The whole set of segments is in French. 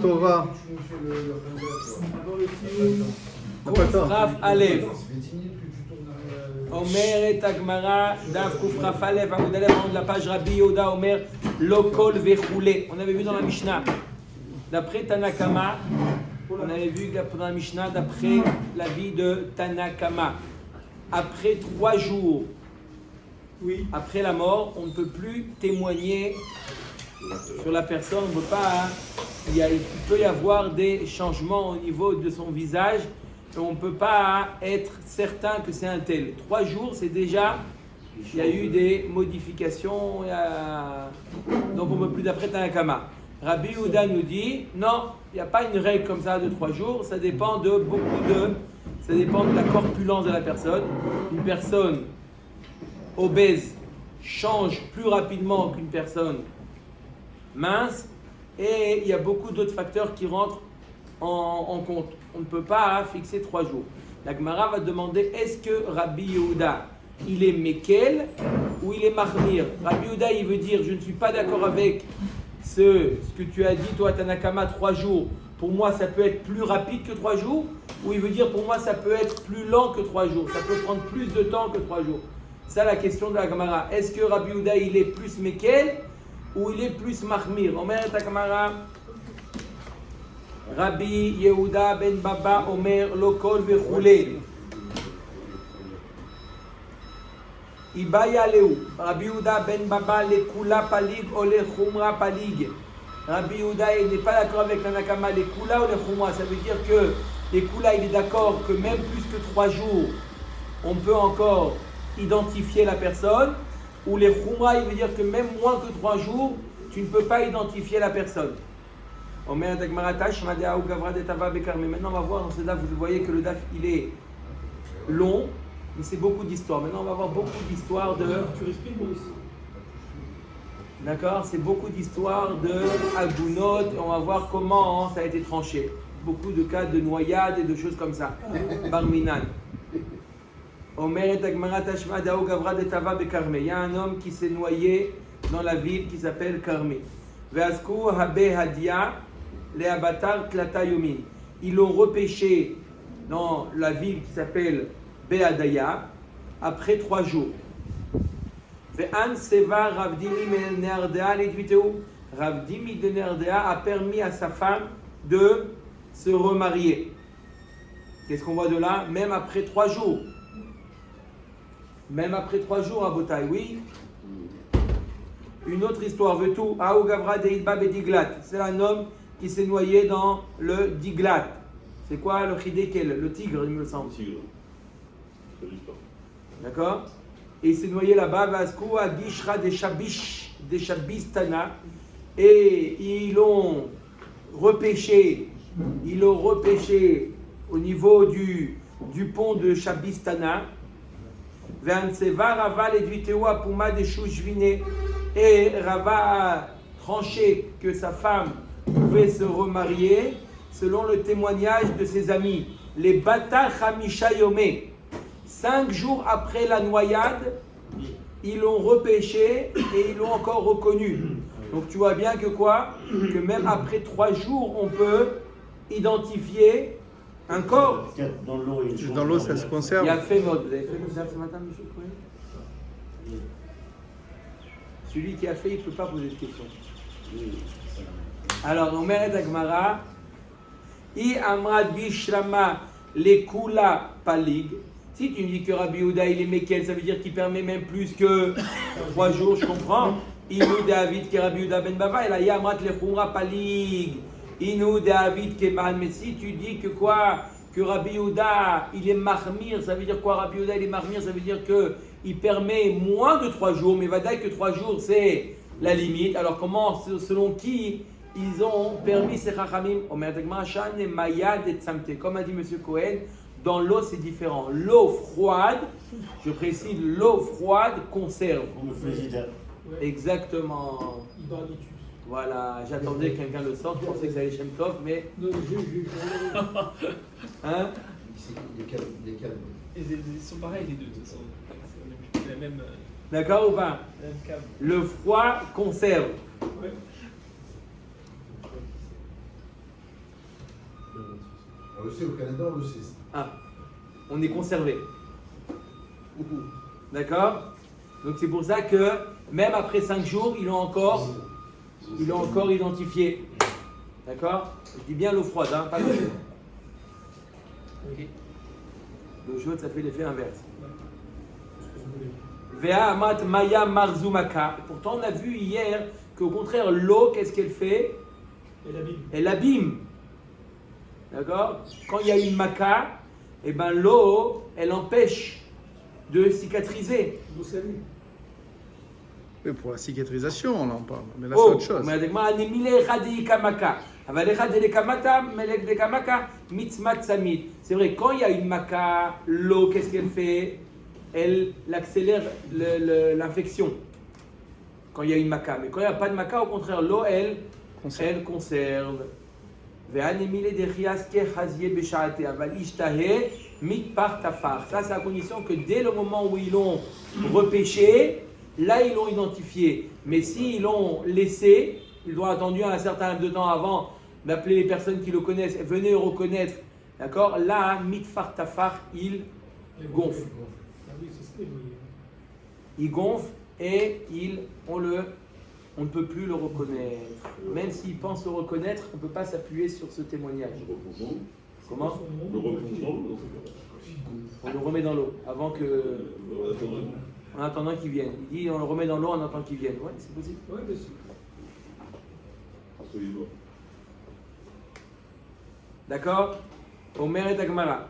Torah. Raf Alev. Omer et Agmara, Dav Kufraf Alev, Amoud Alev, de la page Rabbi Yehuda, Omer, Lokol Vechoulé. On avait vu dans la Mishnah, d'après Tanakama, on avait vu dans la Mishnah, d'après l'avis de Tanakama, après 3 jours, après la mort, on ne peut plus témoigner sur la personne, on ne peut pas, il peut y avoir des changements au niveau de son visage, et on ne peut pas être certain que c'est un tel. 3 jours, c'est déjà, il y a eu des modifications, donc on ne peut plus d'après Tanakama. Rabbi Yehuda nous dit, non, il n'y a pas une règle comme ça de 3 jours, ça dépend de ça dépend de la corpulence de la personne. Une personne obèse change plus rapidement qu'une personne mince, et il y a beaucoup d'autres facteurs qui rentrent en compte. On ne peut pas fixer 3 jours. La Gemara va demander, est-ce que Rabbi Yehuda, il est Mekel ou il est Mahmir? Rabbi Yehuda, il veut dire, je ne suis pas d'accord avec ce que tu as dit, toi, Tanakama, 3 jours. Pour moi, ça peut être plus rapide que 3 jours, ou il veut dire, pour moi, ça peut être plus lent que 3 jours. Ça peut prendre plus de temps que 3 jours. C'est la question de la Gemara. Est-ce que Rabbi Yehuda, il est plus Mekel ou il est plus Mahmir? Omer et Gemara. Rabbi Yehuda ben Baba Omer Lokol Vechoulé. Ibaya Leu. Rabbi Yehuda ben Baba le Kula Palig ou le Khumra Palig. Rabbi Yehuda il n'est pas d'accord avec la Nakama les Kula ou les Khumra. Ça veut dire que les Kula il est d'accord que même plus que 3 jours, on peut encore identifier la personne. Ou les Khumra il veut dire que même moins que 3 jours, tu ne peux pas identifier la personne. Maintenant on va voir dans ce daf, vous voyez que le daf il est long, mais c'est beaucoup d'histoires. Maintenant on va voir beaucoup d'histoires de... D'accord, c'est beaucoup d'histoires de Agunot, et on va voir comment ça a été tranché. Beaucoup de cas de noyades et de choses comme ça. Barminan. Il y a un homme qui s'est noyé dans la ville qui s'appelle Karmé. Ve'asku habe hadia le abatar tlata yomin. Ils l'ont repêché dans la ville qui s'appelle Be'adaya après 3 jours. Ve'an seva Ravdimi men Nerdea l'edviteu. Ravdimi de Nerdea a permis à sa femme de se remarier. Qu'est-ce qu'on voit de là? Même après 3 jours. Même après 3 jours à Botaï, oui. Une autre histoire, veut tout. Aou Gavra Deidba Bediglat. C'est un homme qui s'est noyé dans le Diglat. C'est quoi le Chidekel? Le tigre, il me semble. Le tigre. C'est l'histoire. D'accord? Et il s'est noyé là-bas, Vasco, à Gishra des Shabistana. Et ils l'ont repêché. Ils l'ont repêché au niveau du pont de Shabistana. Ve'anseva Rava l'edvitewa Puma de Shushvine. Et Rava a tranché que sa femme pouvait se remarier selon le témoignage de ses amis. Les Bata Hamisha Yome. 5 jours après la noyade, ils l'ont repêché et ils l'ont encore reconnu. Donc tu vois bien que quoi? Que même après 3 jours, on peut identifier un corps. Dans l'eau, ça se conserve. Il y a fait mode. Vous avez fait le ce matin, monsieur Cohen? Celui qui a fait, il ne peut pas poser de questions. Alors, on mérite Agmara. I amrad bishrama lekula palig. Si tu me dis que Rabbi Yehuda il est Mekel, ça veut dire qu'il permet même plus que 3 jours, je comprends. Inu David que Rabbi Yehuda ben Bava, il a yamrat lechumra palig. Inu David que man. Mais si tu dis que quoi? Que Rabbi Yehuda il est mahmir, ça veut dire quoi? Rabbi Yehuda il est mahmir, ça veut dire que il permet moins de 3 jours, mais vadaï que 3 jours c'est la limite. Alors comment, selon qui ils ont permis ces chachamim? Comme a dit M. Cohen, dans l'eau c'est différent. L'eau froide, je précise, l'eau froide conserve. Comme le frigidaire. Exactement. Voilà, j'attendais que quelqu'un le sorte, je pensais que ça allait Shem Tov, mais... Hein? Des câbles. Ils sont pareils les deux de toute façon. C'est la même. D'accord ou pas? La même câble. Le froid conserve. Ouais. On le sait, au Canada, on le sait. Ah, on est conservé. D'accord? Donc c'est pour ça que même après 5 jours, ils l'ont encore identifié. D'accord? Je dis bien l'eau froide, hein, pas l'eau chaude. Ok. L'eau chaude, ça fait l'effet inverse. Vea amat maya marzumaka. Pourtant, on a vu hier qu'au contraire, l'eau, qu'est-ce qu'elle fait? Elle abîme. D'accord? Quand il y a une maca, eh ben, l'eau, elle empêche de cicatriser. Oui, pour la cicatrisation, on en parle. Mais là, c'est autre chose. C'est vrai, quand il y a une maca, l'eau, qu'est-ce qu'elle fait? Elle accélère l'infection. Quand il y a une maca. Mais quand il n'y a pas de maca, au contraire, l'eau, elle conserve. Ça, c'est à condition que dès le moment où ils l'ont repêché, là, ils l'ont identifié. Mais s'ils l'ont laissé, ils ont attendu un certain nombre de temps avant d'appeler les personnes qui le connaissent et venez le reconnaître. D'accord? Là, mitfar tafar, il gonfle. Il gonfle et on ne peut plus le reconnaître. Même s'il pense le reconnaître, on ne peut pas s'appuyer sur ce témoignage. Comment? On le remet dans l'eau avant que. En attendant qu'il vienne. Il dit on le remet dans l'eau en attendant qu'il vienne. Ouais, c'est possible. Ouais, bien sûr. D'accord? Omer et Agmara.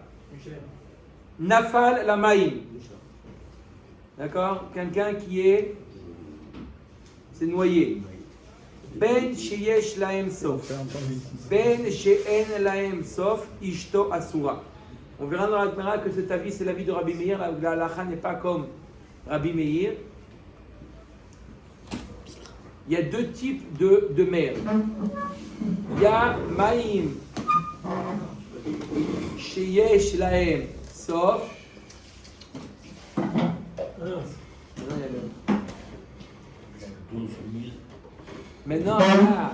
Nafal la maïm. D'accord? Quelqu'un qui s'est noyé. Ben sheyesh lahem sof. Ben she'en lahem sof. Ishto asura. On verra dans la Gemara que cet avis, c'est l'avis de Rabbi Meir. La halacha n'est pas comme Rabbi Meir. Il y a deux types de mer. Il y a maïm sheyesh lahem sof. Maintenant, il y a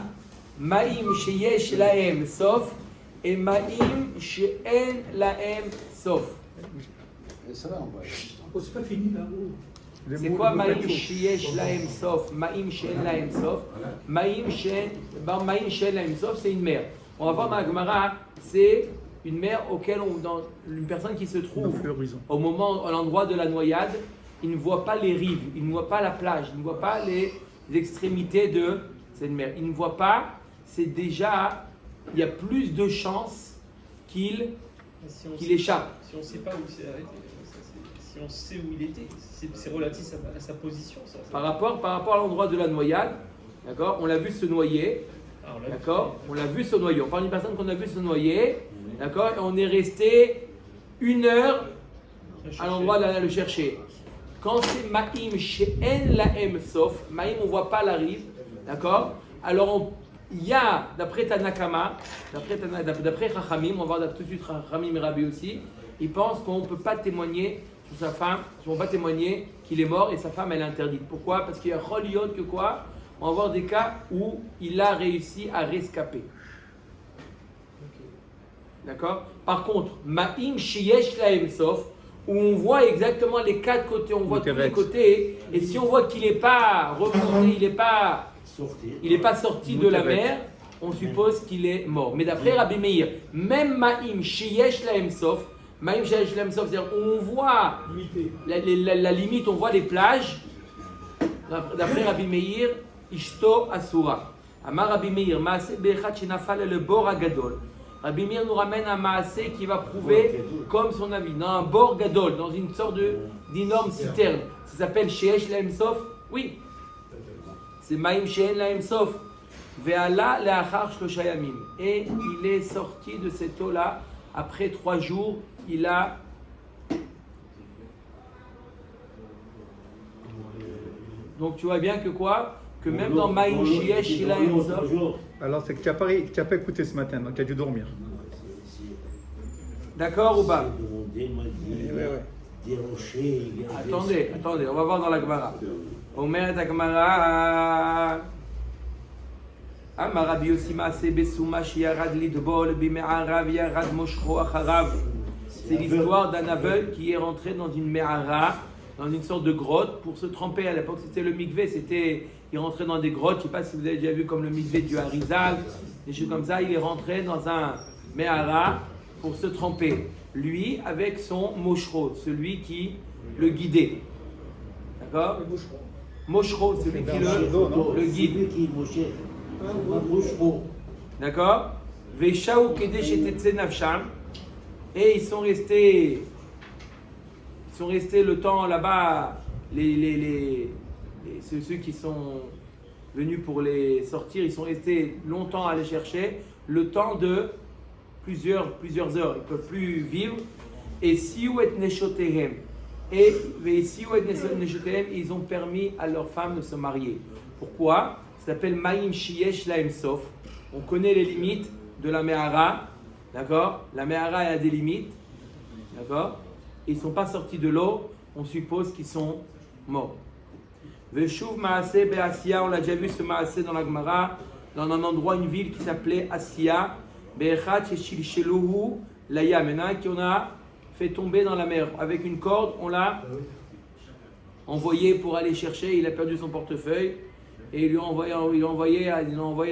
maïm sheyesh lahem sof et maïm she'en lahem sof. Ça va, on va. C'est pas fini là. C'est quoi maïm sheyesh lahem sof? Maïm she'en lahem sof. Maïm she'en lahem sof, c'est une mer. On va voir dans la Gemara, c'est une mer auquel une personne qui se trouve au moment, à l'endroit de la noyade, il ne voit pas les rives, il ne voit pas la plage, il ne voit pas les extrémités de cette mer. Il ne voit pas, c'est déjà, il y a plus de chances qu'il échappe. Si on ne sait pas où c'est arrêté, si on sait où il était, c'est relatif à sa position. Ça. Par rapport à l'endroit de la noyade, d'accord, on l'a vu se noyer. D'accord? On l'a vu se noyer. On parle d'une personne qu'on a vu se noyer. D'accord? Et on est resté 1 heure à l'endroit d'aller le chercher. Quand c'est Maïm she'en lahem sof, Maïm, on ne voit pas la rive. D'accord? Alors, il y a, d'après Tanakama, d'après Chachamim, on va voir tout de suite Chachamim et Rabbi aussi, ils pensent qu'on ne peut pas témoigner sur sa femme, on ne peut pas témoigner qu'il est mort et sa femme elle est interdite. Pourquoi? Parce qu'il y a Choliot que quoi? On va voir des cas où il a réussi à rescaper. D'accord? Par contre, Ma'im Sheyesh Lahem Sof, où on voit exactement les 4 côtés, on voit tous les côtés, et si on voit qu'il n'est pas remonté, il n'est pas sorti de la mer, on suppose qu'il est mort. Mais d'après Rabbi Meir, même Ma'im Sheyesh Lahem Sof, Ma'im Sheyesh Lahem Sof, c'est-à-dire on voit la limite, on voit les plages, d'après Rabbi Meir, Ishto Asura. Amar Rabbi Meir, Maaseh Be'echat Shenafal le Bor Agadol. Rabbi Meir nous ramène un Maaseh qui va prouver comme son avis. Dans un Bor Gadol, dans une sorte d'énorme citerne. Ça s'appelle Sheyesh Lahem Sof. Oui. C'est Maïm She'en Lahem Sof. Ve'ala le'achar shlosha yamim. Et il est sorti de cette eau-là. Après 3 jours, il a. Donc tu vois bien que quoi? Que même dans Maïm Sheyesh Lahem Sof. Alors c'est que tu n'as pas écouté ce matin, donc tu as dû dormir. D'accord ou pas? Ouais. Attendez, on va voir dans la Gemara. Omer et Gemara. Amar Rabbi Yossi Maaseh Besuma Sheyarad Lidbol Bime'arav Yarad Moshcho Acharav. C'est l'histoire d'un aveugle qui est rentré dans une me'ara, dans une sorte de grotte pour se tremper. À l'époque, c'était le mikvé, il rentrait dans des grottes. Je ne sais pas si vous avez déjà vu comme le mikvé du Harizal, des choses comme ça. Il est rentré dans un me'ara pour se tremper. Lui, avec son moshro, celui qui le guidait. D'accord? Moshro, celui qui le guide. D'accord? Veshaou Kedesh Etetze Nafsham. Et ils sont restés le temps là-bas, ceux qui sont venus pour les sortir, ils sont restés longtemps à les chercher, le temps de plusieurs heures, ils ne peuvent plus vivre. Et Siouet Neshotehem, ils ont permis à leurs femmes de se marier. Pourquoi? Ça s'appelle Maïm Shiesh Laem Sof. On connaît les limites de la Mehara. D'accord? La Mehara a des limites. D'accord? Ils ne sont pas sortis de l'eau. On suppose qu'ils sont morts. Veshuv Maaseh Be'Asiya, on l'a déjà vu ce Maaseh dans la Gemara, dans un endroit, une ville qui s'appelait Asiya. Be'echat Sheshilsheluhu Layam. Il y en a un qui on a fait tomber dans la mer. Avec une corde, on l'a envoyé pour aller chercher. Il a perdu son portefeuille. Et ils l'ont envoyé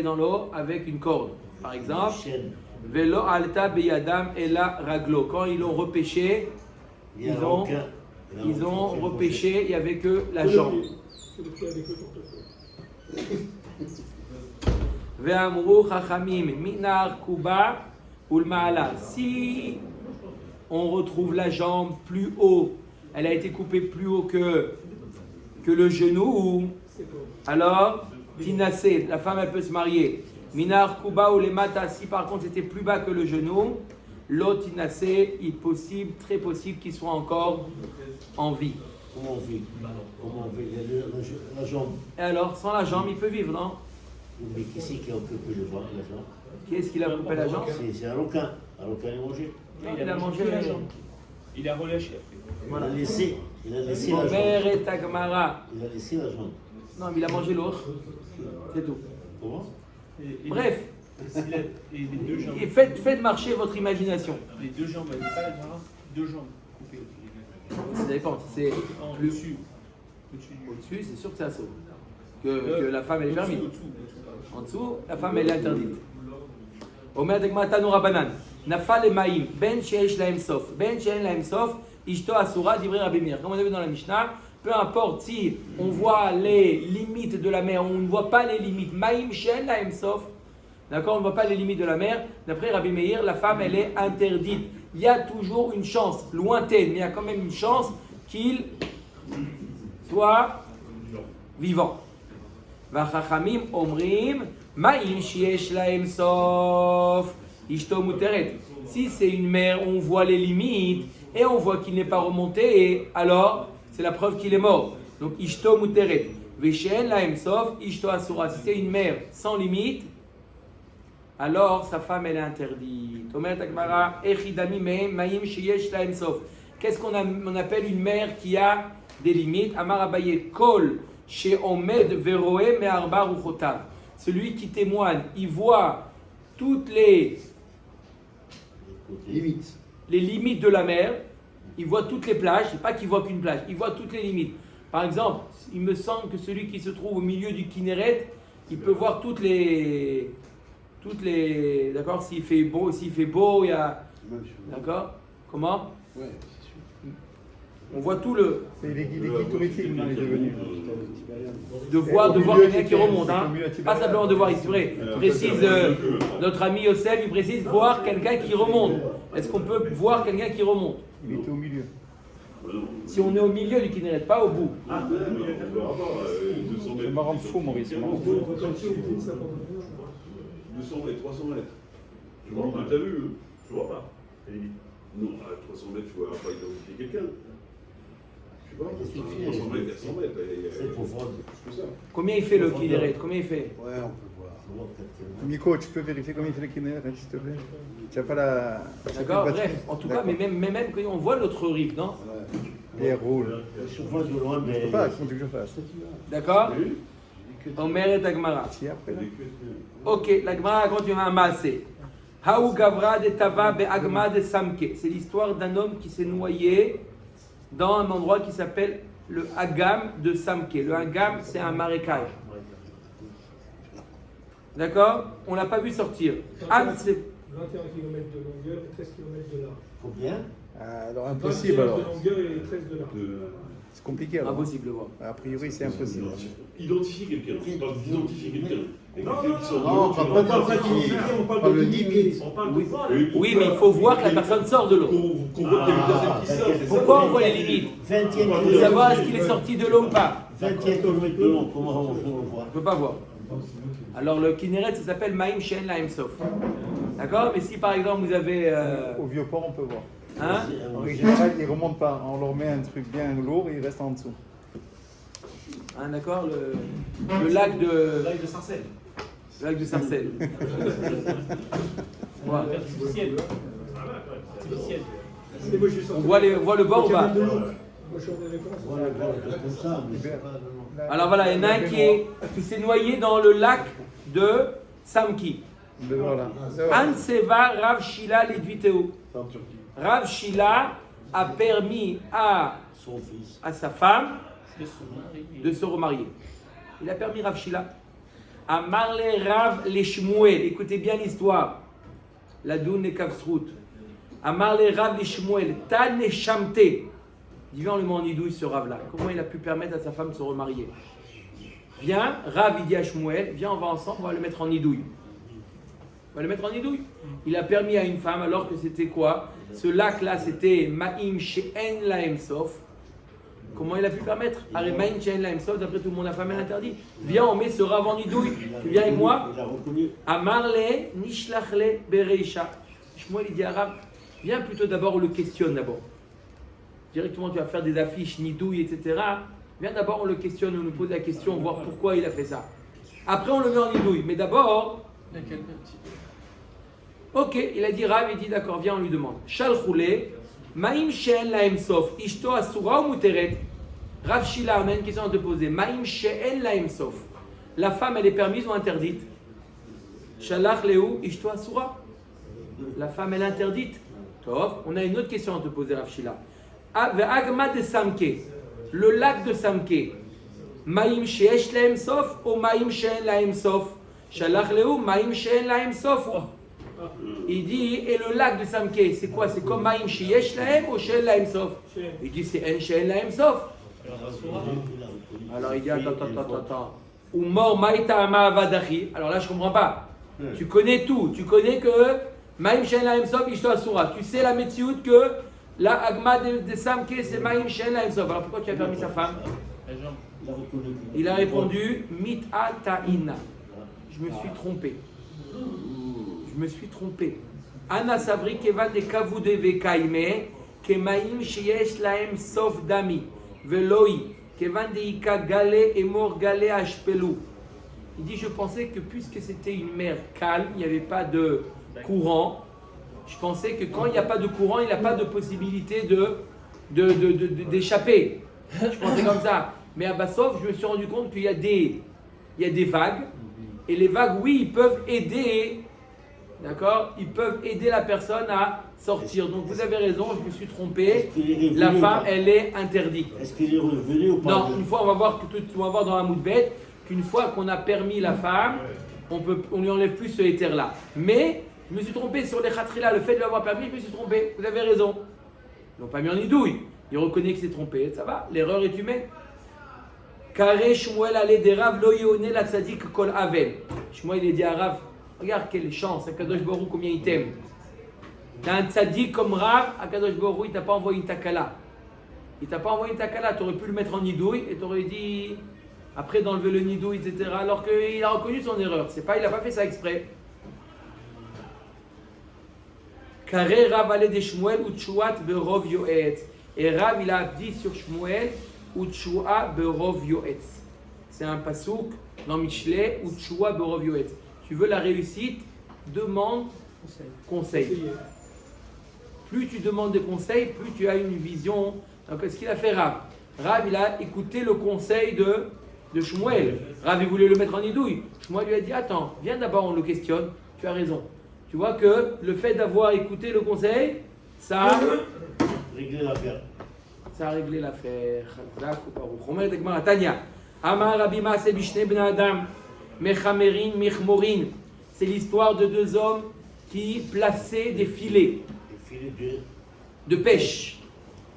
dans l'eau avec une corde. Par exemple. Velo alta beyadam ela raglo. Quand ils l'ont repêché, ils ont repêché, il n'y avait que la jambe. Ve'amru chachamim minar kuba ulmaala. Si on retrouve la jambe plus haut, elle a été coupée plus haut que le genou, alors tinasé, la femme elle peut se marier. Minar Kuba ou les mata, si par contre c'était plus bas que le genou, l'otinacé, il est possible, très possible qu'il soit encore en vie. Comment on vit? Il y a la jambe. Et alors, sans la jambe, il peut vivre, non? Mais qui c'est qui a coupé la jambe? Qui est-ce qui a coupé la jambe? C'est un requin. Un requin est mangé. Il a mangé la jambe. Il a relâché après. Voilà. Il a laissé la jambe. Et Tagmara. Il a laissé la jambe. Non, mais il a mangé l'autre. C'est tout. Comment? Bref. Et les deux jambes. Et faites marcher votre imagination. Les deux jambes, elle n'est pas la Gemara. Deux jambes coupées. Ça dépend. Si c'est plus Au-dessus. au-dessus, c'est sûr que ça saute. Que la femme elle est permise. En dessous, la femme elle est interdite. Omer Degmata Noura Banan. Nafal Emaim. Ben Sheesh Laem Sof. Ben Sheesh Laem Sof. Ishto Asura Divrei Rabbi Meir. Comme on a vu dans la Mishnah, peu importe si on voit les limites de la mer, on ne voit pas les limites. Maïm Sheesh Laem Sof. D'accord, on ne voit pas les limites de la mer. D'après Rabbi Meir, la femme elle est interdite. Il y a toujours une chance lointaine, mais il y a quand même une chance qu'il soit vivant. Vachachamim omrim ma'im shiesh lahem sof ishto muteret. Si c'est une mer où on voit les limites et on voit qu'il n'est pas remonté, alors c'est la preuve qu'il est mort. Donc ishto muteret. Veshen lahem sof ishto asura. Si c'est une mer sans limite, alors sa femme elle est interdite. Omer takmara echidami ma'im shiesh lahem sof. Qu'est-ce qu'on appelle une mer qui a des limites? Amar Abaye kol chez Omed Veroé Me'arba Ruchotav. Celui qui témoigne, il voit toutes les limites de la mer, il voit toutes les plages, c'est pas qu'il voit qu'une plage, il voit toutes les limites. Par exemple, il me semble que celui qui se trouve au milieu du Kinneret, il peut voir toutes les d'accord, s'il fait beau, il y a d'accord? Comment? Ouais. On voit tout le. C'est les guides touristiques dans les devenus. De voir quelqu'un qui remonte, hein. Pas simplement de voir, c'est vrai. Précise notre ami Yosef, il précise voir quelqu'un qui remonte. Est-ce qu'on peut voir quelqu'un qui remonte? Il était au milieu. Si on est au milieu du Kinneret, pas au bout. C'est marrant fou, Maurice. 200 mètres, 300 mètres. Tu vois, t'as vu, tu vois pas. Non, à 300 mètres, tu vois pas identifier quelqu'un. Je sais pas, 300 mètres, 400 mètres. C'est pour voir. Combien il fait le Kinneret? Combien il fait? Ouais, on peut voir. Nico, tu peux vérifier combien il fait le Kinneret, s'il te plaît? Tu n'as pas la. D'accord, bref. En tout cas, mais même quand on voit l'autre rive, non? Les rôles. Je vois de loin, Je mais. peux pas, comment tu veux que je fasse? D'accord? Omer et Agmara. Si après là. Ok, la Gemara raconte un maasé. Haou Gavra de Tava be Agma de Samke. C'est l'histoire d'un homme qui s'est noyé dans un endroit qui s'appelle le Hagam de Samke. Le Hagam, c'est un marécage. D'accord? On l'a pas vu sortir. Anne, c'est 21 km de longueur et 13 km de large. Combien? Alors 20 impossible km alors. de longueur et 13 de large. C'est compliqué alors. impossible de voir. A priori c'est impossible. Identifier quelqu'un. On parle d'identifier quelqu'un. Et quelqu'un qui sort de Non, l'eau, on tu parle vois. pas d'identifier, on parle de limite. On parle Oui. de voir. Oui, mais il faut voir que la personne sort de l'eau. Qu'on voit qu'il y a une personne qui sort. c'est ça. Pourquoi on voit les limites? 20e Il faut savoir est-ce qu'il est sorti de l'eau ou pas. 20e kilomètre de long, comment on voit? On ne peut pas voir. Alors le Kinneret, ça s'appelle Maïm Shen Laim Sof. D'accord? Mais si par exemple vous avez... Au vieux port on peut voir. hein? En règle générale ils remontent pas. On leur met un truc bien lourd et ils restent en dessous. Hein, d'accord? Le lac de... Live de Sarcelles. Le lac de Sarcelles. Voilà. Artificiel. Artificiel. Et moi, je suis On sorti. voit le bord ou pas? Moi, je suis en référence. Voilà, voilà, comme ça, mais c'est pas... non. Alors voilà, il y en a un qui s'est noyé dans le lac de Samki. Voilà. Anseva Rav Shila Lidviteo. C'est en Turquie. Rav Shila a permis à Son fils. sa femme De se marier. de se remarier. Il a permis Rav Shila. À Marle Rav les Shmuel. Écoutez bien l'histoire. La Doun et Kavsrout. À Marle Rav les Shmuel. Tan et Shamte. Viens, on le met en idouille ce Rav-là. Comment il a pu permettre à sa femme de se remarier? Viens, Rav il dit à Shmuel, viens, on va ensemble, on va le mettre en idouille. On va le mettre en idouille. Il a permis à une femme, alors que c'était quoi? Ce lac-là, c'était Ma'im She'en Lahem Sof. Comment il a pu permettre? Ma'im She'en Lahem Sof, d'après tout le monde, la femme, elle interdit. Viens, on met ce Rav en idouille. Tu viens avec moi? Il a reconnu. Amarle Nishlachle Bereisha. Shmuel, il dit à Rav, viens plutôt d'abord, on le questionne d'abord. Directement, tu vas faire des affiches, nidouille, etc. Viens d'abord, on le questionne, on nous pose la question, voir pourquoi il a fait ça. Après, on le met en nidouille. Mais d'abord, ok, il a dit Rav, il dit d'accord, viens, on lui demande. Shal Choulé, Maïm She'en Lahem Sof, Ishto Asura ou Muteret? Rav Shila, on a une question à te poser. Maïm She'en Lahem Sof. La femme, elle est permise ou interdite? Shalach Leu, Ishto Asura. La femme, elle est interdite. Tov. On a une autre question à te poser, Rav Shila. Agma de Samke, le lac de Samke, Maïm She'esh Lahem Sof ou Maïm She'en Lahem Sof? Shalach Leu, Maïm She'en Lahem Sof. Il dit, et le lac de Samke, c'est quoi? C'est comme Maïm She'esh Lahem ou She'en Lahem Sof? Il dit, c'est En She'en Lahem Sof. Alors il dit, attends. Ou mort Maïta Ama Avadachi. Alors là, je comprends pas. Tu connais tout. Tu connais que Maïm She'en Lahem Sof, Ishto Asura. Tu sais la métioute que la Agma de Samke, c'est Maïm She'en Lahem Sof. Alors pourquoi tu as permis sa femme? La jambe. Il a répondu, Mit'a Ta'ina. Je me suis trompé. Je me suis trompé. Anna Savri Kevan de Kavude Vekaime, Kemaim Sheyesh Lahem Sof Dami, Veloi, Kevan de Ika Gale et Mor Gale Ashpelu. Il dit, je pensais que puisque c'était une mer calme, il n'y avait pas de courant, je pensais que quand il n'y a pas de courant, il n'y a pas de possibilité d'échapper. Je pensais comme ça. Mais à Bassov, je me suis rendu compte qu'il y a des vagues. Et les vagues, oui, ils peuvent aider. D'accord? Ils peuvent aider la personne à sortir. Donc vous avez raison, je me suis trompé. La femme, elle est interdite. Est-ce qu'il est revenu ou pas? Non, une fois, on va voir dans la moudbet qu'une fois qu'on a permis la femme, on lui enlève plus ce éther-là. Mais je me suis trompé sur les khatrila, le fait de l'avoir permis, je me suis trompé. Vous avez raison. Ils n'ont pas mis en idouille. Il reconnaît que c'est trompé. Ça va, l'erreur est humaine. Kare Shmuel allait des Rav lo yone la tzadik kol avel. Shmuel il dit à Rav, regarde quelle chance, Akadosh Baruch Hu, combien il t'aime. T'as un tzadik comme Rav, Akadosh Baruch Hu, il t'a pas envoyé une takala. Il t'a pas envoyé une takala, tu aurais pu le mettre en nidouille et tu aurais dit, après d'enlever le nidouille, etc. Alors qu'il a reconnu son erreur. C'est pas, il a pas fait ça exprès. Kare Rav allait des Shmuel ou tchouat berov yoetz. Et Rav il a dit sur Shmuel, Utshua berov yoetz. C'est un pasouk dans Mishlei, Utshua berov yoetz. Tu veux la réussite, demande conseil. Plus tu demandes des conseils, plus tu as une vision. Donc, ce qu'il a fait Rav, il a écouté le conseil de Shmuel. Rav voulait le mettre en idouille. Shmuel lui a dit attends, viens d'abord, on le questionne. Tu as raison. Tu vois que le fait d'avoir écouté le conseil, ça a Régler l'affaire. ça a réglé l'affaire. Omer de Gemara, Tanya. Amar Rabbi Maaseh b'shnei bnei Adam, mechamerin michmorin. C'est l'histoire de deux hommes qui plaçaient des filets Les filets de pêche.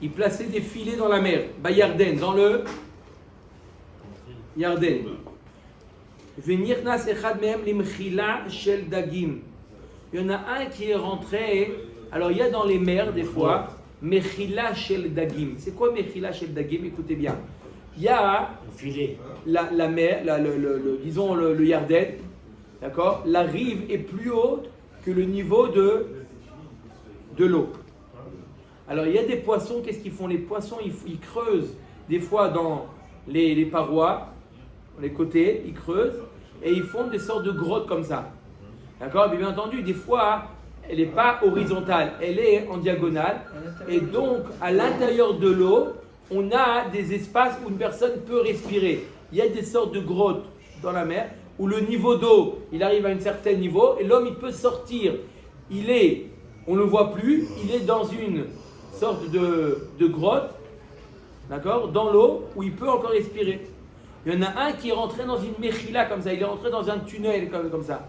Ils plaçaient des filets dans la mer, Bayarden, dans le Yarden. Venirnas echad mehem limchila shel dagim. Il y en a un qui est rentré. Alors il y a dans les mers des fois mechila shel dagim. C'est quoi mechila shel dagim? Écoutez bien. Il y a le filet. la mer, disons le Yarden, d'accord? La rive est plus haute que le niveau de l'eau. Alors il y a des poissons, qu'est-ce qu'ils font? Les poissons, ils creusent des fois dans les parois, dans les côtés, ils creusent et ils font des sortes de grottes comme ça. D'accord? Bien entendu, des fois, elle n'est pas horizontale, elle est en diagonale. Et donc, à l'intérieur de l'eau, on a des espaces où une personne peut respirer. Il y a des sortes de grottes dans la mer où le niveau d'eau, il arrive à un certain niveau et l'homme, il peut sortir. On ne le voit plus, il est dans une sorte de grotte, d'accord, dans l'eau où il peut encore respirer. Il y en a un qui est rentré dans une mechila comme ça, il est rentré dans un tunnel comme ça.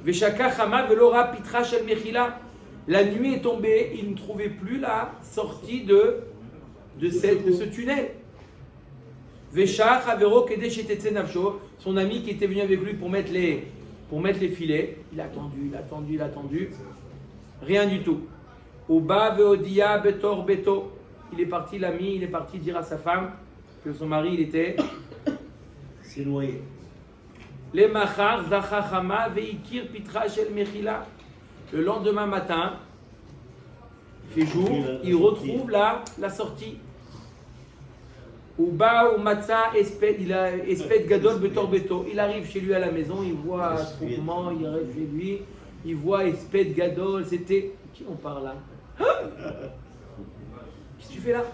Veshaka Chama velora pitra shel mechila. La nuit est tombée, il ne trouvait plus la sortie de ce tunnel. Vesha Chavero kedesh etetze nafsho, son ami qui était venu avec lui pour mettre les filets, il a attendu, rien du tout. Uba veodia betor beto, il est parti, l'ami, il est parti dire à sa femme que son mari il était C'est noyé. le machar zachachama veikir pitra shel mechila. Le lendemain matin, il fait jour, il retrouve la sortie. Uba ou matza esped, il a esped gadol betor beto. Il arrive chez lui à la maison, il voit un trouvement, il arrive chez lui, il voit esped gadol. C'était qui on parle là? Qu'est-ce que tu fais là?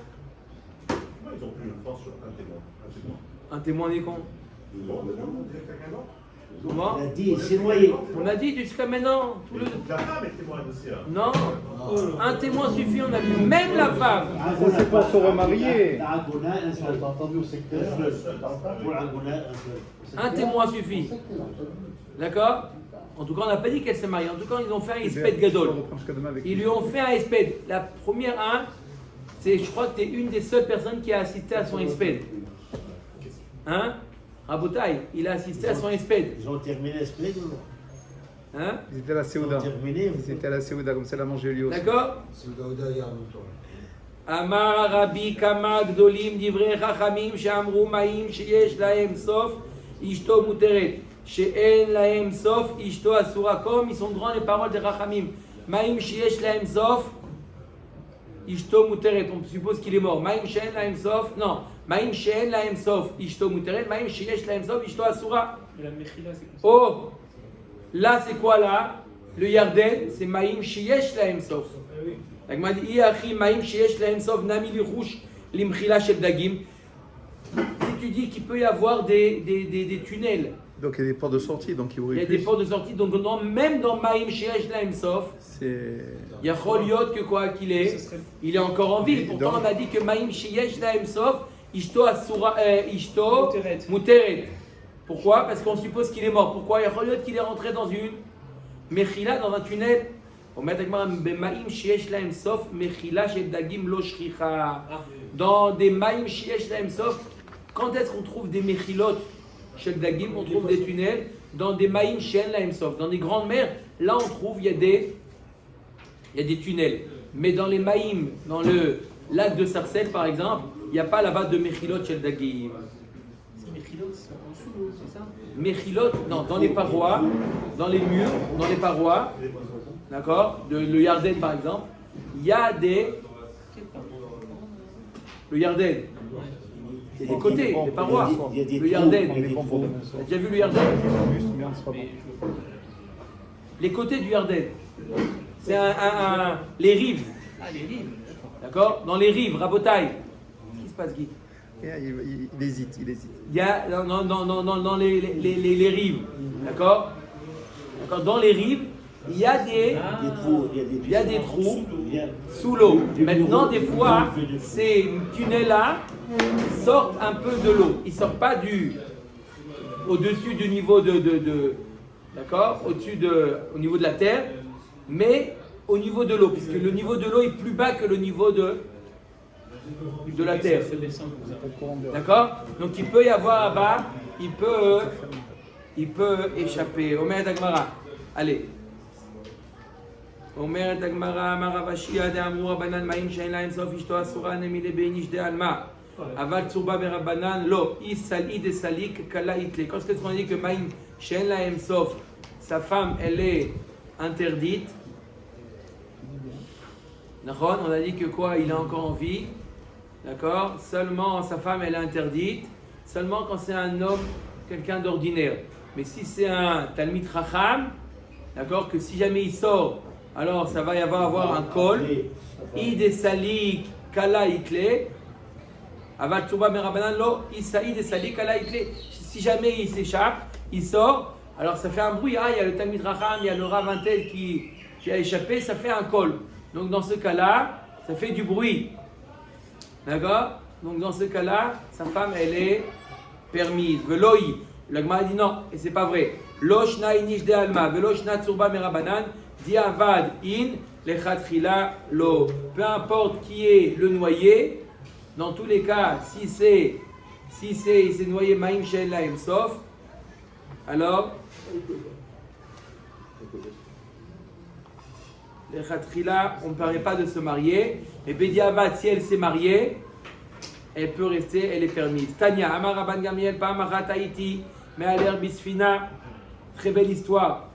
Ils ont pris, je pense, un témoin. Un témoin des cons. Comment? On a dit, c'est noyé. On a dit jusqu'à maintenant. Tout le... La femme est témoin aussi. Hein. Non, un témoin suffit, on a vu. Même la femme. Ça, c'est pour se remarier. La Agona, un seul. T'as entendu au secteur? Pour l'Agona, un seul. Un témoin suffit. D'accord? En tout cas, on n'a pas dit qu'elle s'est mariée. En tout cas, ils ont fait un espède gadol. Ils lui ont fait un espède. La première, je crois que tu es une des seules personnes qui a assisté à son espède. Hein? Rabotaï, il a assisté à son espède. Ils ont terminé l'esprit ou non? Hein? Ils étaient à la Séouda. Ils étaient à la Séouda, comme ça l'a mangé lui aussi. D'accord? Amar Rabbi Kama Gdolim Divrei Chachamim She'amru Ma'im Sheyesh Lahem Sof Ishto Muteret She'en Lahem Sof Ishto Asura. Comme ils sont grands les paroles des Chachamim. Ma'im Sheyesh Lahem Sof Ishto Muteret. On suppose qu'il est mort. Ma'im She'en Lahem Sof. Non. Ma'im She'en Lahem Sof Ishto Muteret. Ma'im Sheyesh Lahem Sof Ishto Asura. Mais la Mechila, c'est comme ça. Oh, là c'est quoi là? Le Yarden, c'est Ma'im Sheyesh Lahem Sof. Donc, m'a dit, Ma'im Sheyesh Lahem Sof Nami Lirouch Limchila Shel Dagim. Si tu dis qu'il peut y avoir des tunnels, Donc il y a des portes de sortie, donc il il y a des portes de sortie, donc même dans Ma'im Sheyesh Lahem Sof, c'est... il y a Choliot que quoi qu'il est, il est encore en vie. Pourtant on a dit que Ma'im Sheyesh Lahem Sof Ishto Asura, Ishto Muteret. Pourquoi? Parce qu'on suppose qu'il est mort. Pourquoi? Il y a Choliot qu'il est rentré dans une Mechila, dans un tunnel. Dans des Maïm Shiesh Lahem Sof, quand est-ce qu'on trouve des Mechilot Shel Dagim? On trouve des tunnels dans des Maïm Shien Lahem Sof. Dans des grandes mers, là on trouve, il y a des tunnels. Mais dans les Maïm, dans le lac de Sarcelles par exemple, il n'y a pas là-bas de Mechilot Shel Dagim. C'est Mechilot, ils sont en dessous de l'eau, c'est ça? Mechilot, non, dans les parois, dans les murs, dans les parois, d'accord, le Yarden par exemple, il y a le Yarden, il y a des côtés, des parois, le Yarden, tu as déjà vu le Yarden? Les côtés du Yarden, c'est les rives, Ah, les rives. d'accord, dans les rives, Rabotaï, qu'est-ce qui se passe Guy? Il hésite. Il y a dans les rives, d'accord? Dans les rives, il y a des trous sous l'eau. Maintenant, des fois, ces tunnels-là sortent un peu de l'eau. Ils ne sortent pas au-dessus du niveau d'accord? Au niveau de la terre, mais au niveau de l'eau, puisque le niveau de l'eau est plus bas que le niveau de la terre. D'accord? Donc il peut y avoir là-bas, il peut échapper. Omer Dagmara. Allez. Omer Dagmara, Maravashia de Amrou Banan Maïm Shein Laim Sof Ishto Asura Nemile Beinish de Alma. Aval Tsurba Berabanan Lo Isali de Salik Kala Itle. Quand est-ce qu'on dit que Maïm Shein Laim Sof, sa femme, elle est interdite? D'accord? On a dit que quoi? Il est encore en vie. D'accord? Seulement sa femme, elle est interdite. Seulement quand c'est un homme, quelqu'un d'ordinaire. Mais si c'est un Talmid Chacham, d'accord? Que si jamais il sort, alors ça va y avoir un col. Ide Salik Kala Ikle. Aval Tsuba Merabanan Lo Isaïd Salik Kala Ikle. Si jamais il s'échappe, il sort, alors ça fait un bruit. Ah, il y a le Talmid Chacham, il y a le Rav Intel qui a échappé, ça fait un col. Donc dans ce cas-là, ça fait du bruit. D'accord? Donc dans ce cas-là, sa femme, elle est permise. Veloi. Le Gemara dit non, et c'est pas vrai. Loshna inish de alma, veloshna tsurba merabanan, diavad in, lechatchila lo. Peu importe qui est le noyé, dans tous les cas, si il s'est noyé maïm shel laim sof, alors lechatchila, on ne permet pas de se marier. Et bediavad, si elle s'est mariée, elle peut rester, elle est permise. Tanya, Amar Rabban Gamiel, Pa'amachat Haïti, Me'aler Bisfina. Très belle histoire.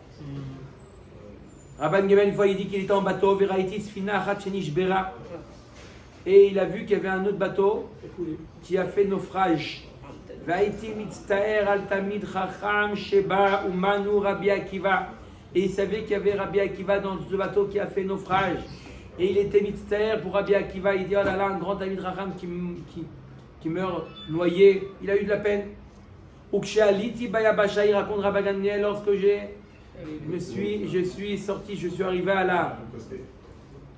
Rabban Gamiel, une fois, il dit qu'il était en bateau, Veraïti Sfina, Achat Shenishbera. Et il a vu qu'il y avait un autre bateau qui a fait naufrage. Veraïti Mitztaer al Tamid Chacham, Sheba, Umanu, Rabbi Akiva. Et il savait qu'il y avait Rabbi Akiva dans ce bateau qui a fait naufrage. Et il était mitztaer pour Rabbi Akiva. Il dit, oh là là, un grand Talmid Chacham qui meurt noyé. Il a eu de la peine. Ukshaliti Bayabasha, il raconte Rabban Gamliel, lorsque je suis sorti, je suis arrivé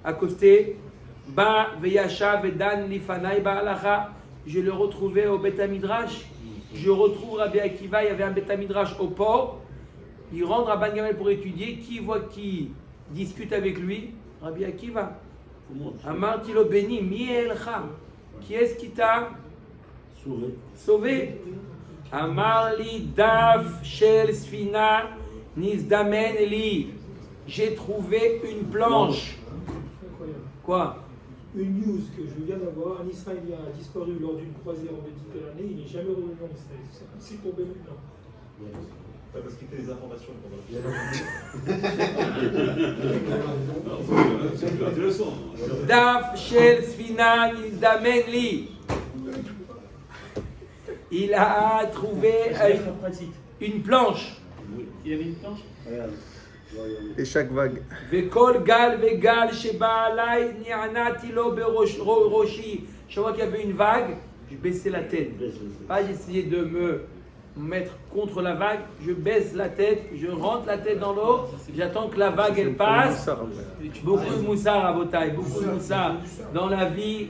à Costé. Ba Veyasha Vedan Lifanai Ba'alacha. Je le retrouvais au Beth Midrash. Je retrouve Rabbi Akiva, il y avait un Beth Midrash au port. Il rentre à Rabban Gamliel pour étudier. Qui voit qui discute avec lui? Rabbi Akiva. Amar Tilo Beni, Mi Elcha. Qui est-ce qui t'a sauvé? Amar Li Daf Shel Sfina Nizdamen Li. J'ai trouvé une planche. Incroyable. Quoi? Une news que je viens d'avoir, un Israélien a disparu lors d'une croisière en Méditerranée, il n'est jamais revenu en Israël. C'est tombé maintenant. Parce qu'il fait des informations c'est intéressant. Daf Shel Sfina Nizdamen Li. Il a trouvé une planche. Il avait une planche? Et chaque vague. Vekol gal vegal sheba alay ni'anati lo beroshi. Je vois qu'il y avait une vague, je baissais la tête. Pas j'essayais de me mettre contre la vague, je baisse la tête, je rentre la tête dans l'eau, j'attends que la vague elle passe. Beaucoup de moussard à Botaï, beaucoup de moussard. Dans la vie,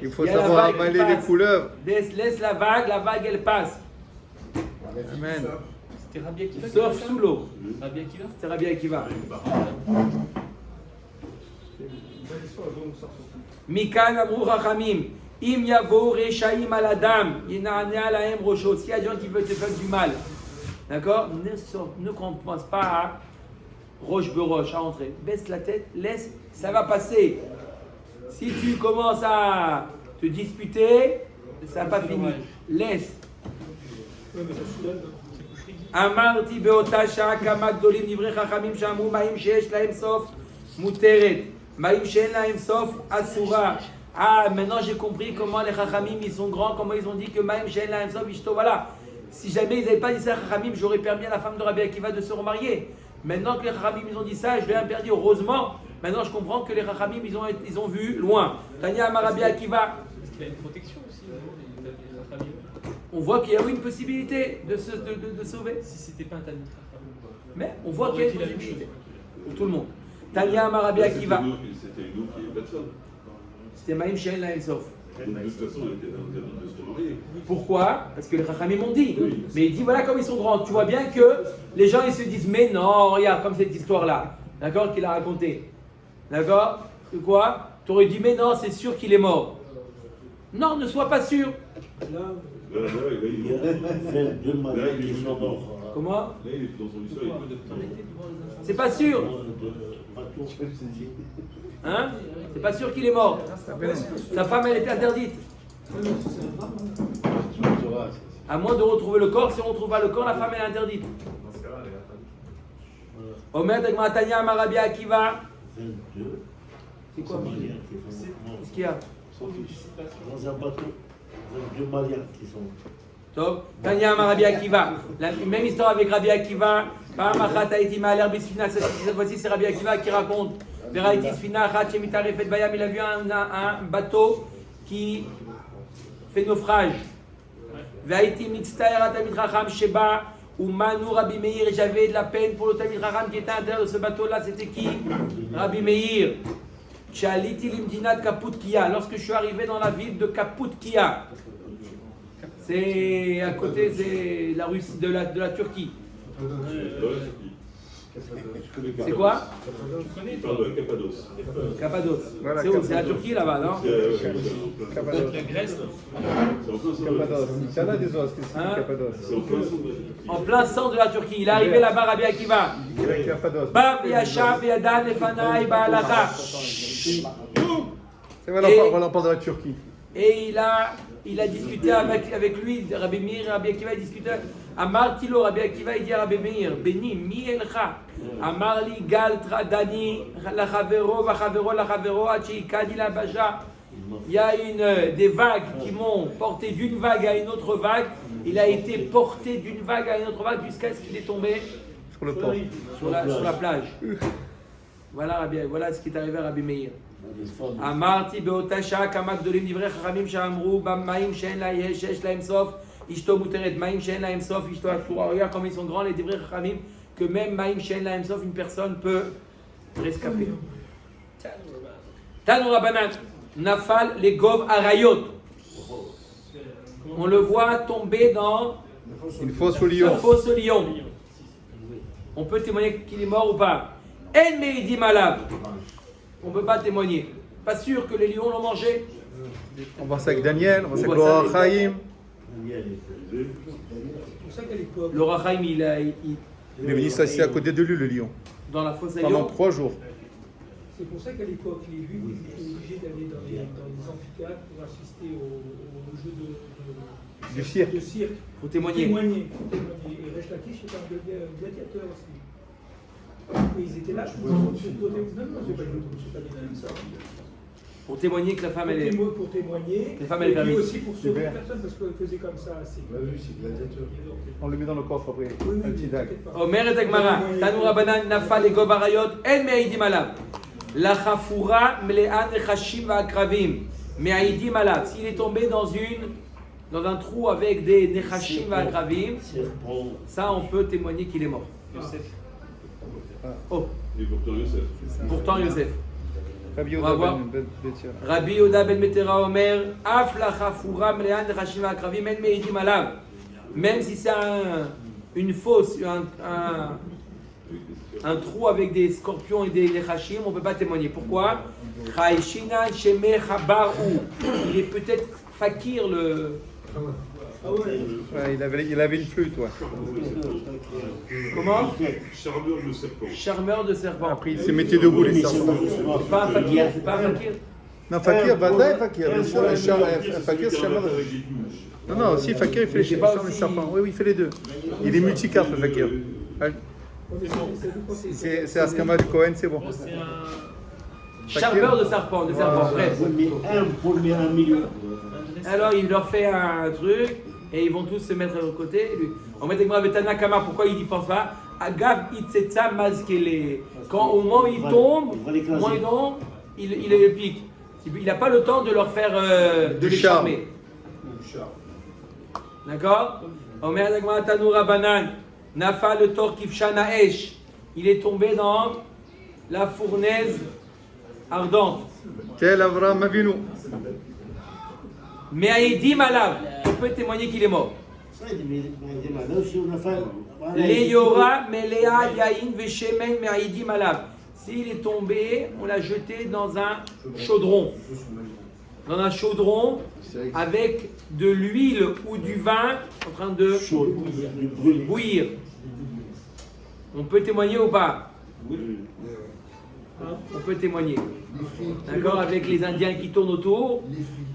Il faut savoir avaler les couleuvres. laisse la vague elle passe. Amen. C'était Rabbi Akiva? Sauf sous l'eau. Rabbi Akiva? C'est Rabbi Akiva. Mikan Amrou Rachamim. Im Yavo Rechaim al Adam. Yina'ana lahem Rocho. S'il y a des gens qui veulent te faire du mal, d'accord? Ne commence pas à roche beroche, à entrer. Baisse la tête, laisse, ça va passer. Si tu commences à te disputer, ça n'a pas fini. Laisse. Oui, mais ça soulève. אמרתי באותה שעה כמה גדולים דברי חכמים שאמרו מים שיש להם סוף מותרת, מים שאין להם סוף אסורה. Ah, maintenant j'ai compris comment les chachamim ils sont grands, comment ils ont dit que מים שאין להם סוף אשתו. Voilà. Si jamais ils n'avaient pas dit ça à chachamim, j'aurais permis à la femme de Rabbi Akiva de se remarier. Maintenant que les chachamim ils ont dit ça, je vais interdire. Heureusement, maintenant je comprends que les chachamim ils ont vu loin. Tanya Amar Rabbi Akiva. qu'il a une protection aussi, la famille. On voit qu'il y a eu une possibilité de sauver. Si c'était pas un Talmud Chacham. Mais on voit qu'il y a une possibilité. Pour tout le monde. Tanya Marabi Akiva. C'était une autre qui est personne. C'était Maïm Shein La Ensof. De toute façon, elle était dans le cadre de se marier. Pourquoi? Parce que les Chachamim m'ont dit. Mais il dit voilà comme ils sont grands. Tu vois bien que les gens ils se disent mais non, regarde comme cette histoire-là. D'accord? Qu'il a raconté. D'accord? Quoi? Tu aurais dit mais non, c'est sûr qu'il est mort. Non, ne sois pas sûr. Là, il Il y a 22 malades qui sont morts. Comment? Là, il est dans son histoire, il est peut-être. C'est pas sûr. Hein? C'est pas sûr qu'il est mort. Sa femme elle était interdite. À moins de retrouver le corps, si on ne retrouve pas le corps, la femme elle est interdite. Omer Degmatania Marabi Akiva. 22. C'est quoi? Qu'est-ce qu'il y a? Dans un bateau, 22 Maliens qui sont. Top. Tanya Rabbi Akiva. La même histoire avec Rabbi Akiva. Cette fois-ci, c'est Rabbi Akiva qui raconte. Il a vu un bateau qui fait naufrage. J'avais de la peine pour le Talmid Chacham qui était à l'intérieur de ce bateau-là. C'était qui? Rabbi Meir. Lorsque je suis arrivé dans la ville de Kaputkia, c'est à côté de la Russie, de la Turquie. C'est quoi? Il parle de Cappadoce. Cappadoce. Voilà, C'est où? C'est la Turquie là-bas, non? Cappadoce. Cappadoce. Il y en a des os qui sont Hein? Cappadoce. C'est au plein centre de la Turquie. En plein centre de la Turquie. Il est arrivé là-bas, Rabbi Akiva. Cappadoce. Bav Yashav Yadan Lefanai Ba'alacha. C'est voilà, on parle de la Turquie. Et il a discuté avec lui, Rabbi Meir, Rabbi Akiva, il discutait. Amar Tilo, Rabbi Akiva, il dit à Rabbi Meir, Beni, mi elcha. Amar li gal tradani, la chavero, va chavero, la chavero, achi kadi la baja. Il y a des vagues qui m'ont porté d'une vague à une autre vague. Il a été porté d'une vague à une autre vague jusqu'à ce qu'il est tombé Sur le port. sur la plage. Voilà ce qui est arrivé à Rabbi Meir. Amarti beotasha kamak dolim divrei chachamim shamru b'maim she'en la yesh lahem sof ishto muteret maim she'en lahem sof ishto asura. Regarde comme ils sont grands les divrei chachamim que même maim she'en lahem sof une personne peut rescaper. Tanu Rabbanan nafal les gov arayot. On le voit tomber dans Une fosse au un lion. fausse lion. On peut témoigner qu'il est mort ou pas. En meidim alav. On ne peut pas témoigner. Pas sûr que les lions l'ont mangé. On voit ça avec Daniel, on voit ça avec voit ça Laura avec Chaim. C'est pour ça qu'à l'époque, Le Rachaim, il Il est venu s'asseoir à côté de lui, le lion, dans la fosse à pendant lion. 3 jours. c'est pour ça qu'à l'époque, les Juifs étaient obligés d'aller dans les amphithéâtres pour assister au jeu Du cirque. de cirque. Pour témoigner. Et Resh Lakish était un gladiateur aussi. Et ils étaient là, je pense, pour protéger. Non, c'est pas des films, ça. Pour témoigner que la femme, elle est. Pour témoigner. Les femmes, elles et puis permettent. aussi pour sauver personne, parce qu'on faisait comme ça. On le met dans le coffre après, un petit dague. Omer et Agmara, Tanu Rabbanan, Nafal et Gov Arayot, En Meidim Alav. La Chafura, Mle'an Echashim Va'akravim. Me'aidim Alav. S'il est tombé dans un trou avec des Nechashim Va'akravim, ça, on peut témoigner qu'il est mort. Yosef. Oh, Et pourtant, Yosef. pourtant Yosef. Rabbi On va Yehuda voir. ben Betira. Rabbi Yehuda ben Betera Omer, Af la Chafura Mle'an Echashim Va'akravim, En Meidim Alav. Même si c'est une fosse, un trou avec des scorpions et des nechashim, on ne peut pas témoigner. Pourquoi? Il est peut-être fakir le. Ouais, il avait une flûte, ouais. Comment? Charmeur de serpent. Charmeur de serpent. Après, il s'est mis debout, les serpents. C'est pas un fakir, c'est pas un fakir. Non, Fakir, Vadaï, Fakir. Fakir, c'est charmeur. Avec des touches. Non, aussi, Fakir, il fait les charmeurs des serpents. Oui, il fait les deux. Il est multicarte, le Fakir. Ouais. C'est Askama du Cohen, c'est bon. C'est un. Charmeur de serpent, bref. Pour le 1 million. Alors il leur fait un truc et ils vont tous se mettre de côté. On met avec moi Betana Kama, pourquoi il n'y pense pas? Agav itzetsa mazkele. Quand au moment où il tombe, il le pique. Il n'a pas le temps de leur faire de les charme. charmer. D'accord? Omer Dagmar Tanoura Banan, Nafa le Tor Kifshana Esh. Il est tombé dans la fournaise ardente. Quel Avraham Avinu. Mais Aïdim Alav, on peut témoigner qu'il est mort. Léora Melea Yain Veshemen Me'aidim Alav. S'il est tombé, on l'a jeté dans un chaudron. Dans un chaudron avec de l'huile ou du vin en train de bouillir. On peut témoigner ou pas? On peut témoigner. D'accord? Avec les Indiens qui tournent autour.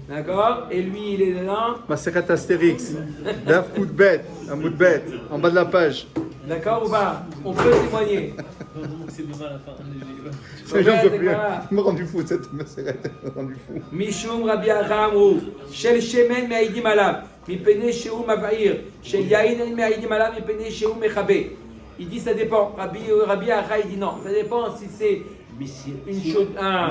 D'accord? Et lui, il est dedans. Maseret Astérix. Daf Moudbet. Un Moudbet. En bas de la page. D'accord ou pas? On peut témoigner. C'est demain à la fin. C'est j'en peux plus. Il m'a rendu fou cette Maseret. Il m'a rendu fou. Mishum Rabbi Achamu. Shel Shemen Me'aidim Alav. Mipene Shehu Mavair. Shel Yain Me'aidim Alav. Mipene Shehu Mechabe. Il dit ça dépend. Rabbi Acha, il dit non. Ça dépend si c'est un